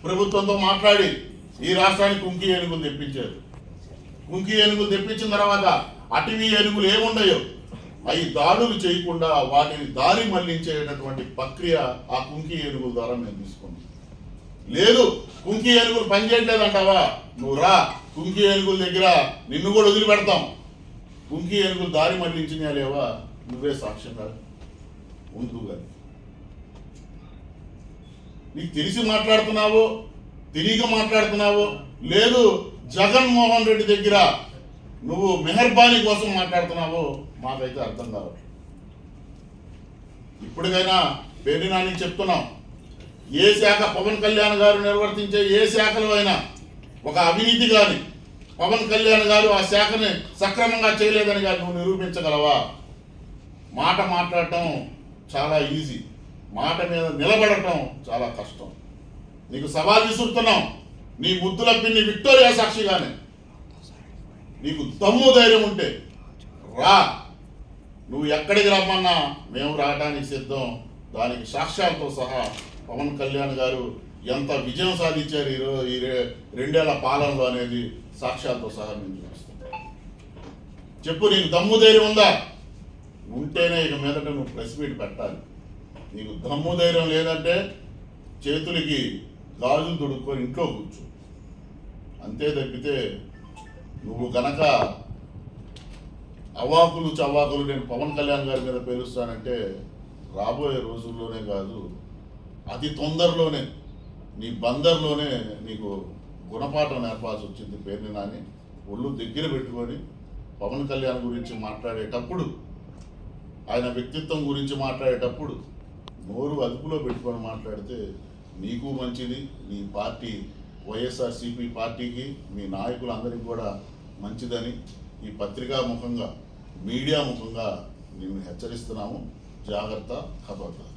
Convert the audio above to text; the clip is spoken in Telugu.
ప్రభుత్వంతో మాట్లాడి ఈ రాష్ట్రానికి కుంకి ఏనుగులు తెప్పించారు. కుంకి ఏనుగులు తెప్పించిన తర్వాత అటవీ ఏనుగులు ఏముండయో అవి దాడులు చేయకుండా వాటిని దారి మళ్లించేటటువంటి ప్రక్రియ ఆ కుంకి ఏనుగుల ద్వారా మేము తీసుకున్నాం. లేదు కుంకి ఏనుగులు పనిచేయట్లేదంటావా, నువ్వు రా, కుంకి ఏనుగుల దగ్గర నిన్ను కూడా వదిలిపెడతాం. కుంకి ఏనుగులు దారి మళ్లించినా లేవా నువ్వే సాక్ష్యంగా ఉండు. కానీ నీకు తెలిసి మాట్లాడుతున్నావో తెలియక మాట్లాడుతున్నావో, లేదు జగన్మోహన్ రెడ్డి దగ్గర నువ్వు మెహర్బానీ కోసం మాట్లాడుతున్నావో మాకైతే అర్థం కావాలి. ఇప్పటికైనా పేరు నాని చెప్తున్నాం, ఏ శాఖ పవన్ కళ్యాణ్ గారు నిర్వర్తించే ఏ శాఖలో అయినా ఒక అవినీతి కానీ పవన్ కళ్యాణ్ గారు ఆ శాఖని సక్రమంగా చేయలేదని కానీ నువ్వు నిరూపించగలవా? మాట మాట్లాడటం చాలా ఈజీ, మాట మీద నిలబడటం చాలా కష్టం. నీకు సవాల్ విసురుతున్నాం, నీ ముద్దుల పిన్ని విక్టోరియా సాక్షిగానే నీకు దమ్ము ధైర్యం ఉంటే రా, నువ్వు ఎక్కడికి రమ్మన్నా మేము రావడానికి సిద్ధం. దానికి సాక్ష్యాలతో సహా పవన్ కళ్యాణ్ గారు ఎంత విజయం సాధించారు ఈ 2 ఏళ్ల పాలనలో అనేది సాక్ష్యాలతో సహా మేము చూపిస్తాం. చెప్పు, నీకు దమ్ము ధైర్యం ఉందా? ఉంటేనే ఇక మీదట నువ్వు ప్రెస్ మీట్ పెట్టాలి. నీకు దమ్ము ధైర్యం లేదంటే చేతులకి గాజులు తొడుక్కొని ఇంట్లో కూర్చో, అంతే తప్పితే నువ్వు గనక అవాకులు చవాకులు నేను పవన్ కళ్యాణ్ గారి మీద పేరుస్తానంటే రాబోయే రోజుల్లోనే కాదు, అతి తొందరలోనే నీ బందర్లోనే నీకు గుణపాఠం నేర్పాల్సి వచ్చింది. పేరుని నాని ఒళ్ళు దగ్గర పెట్టుకొని పవన్ కళ్యాణ్ గురించి మాట్లాడేటప్పుడు, ఆయన వ్యక్తిత్వం గురించి మాట్లాడేటప్పుడు నోరు అదుపులో పెట్టుకొని మాట్లాడితే నీకు మంచిది, నీ పార్టీ వైఎస్ఆర్సీపీ పార్టీకి మీ నాయకులందరికీ కూడా మంచిదని ఈ పత్రికా ముఖంగా మీడియా ముఖంగా నేను హెచ్చరిస్తున్నాము. జాగ్రత్త, ఖబర్దార్.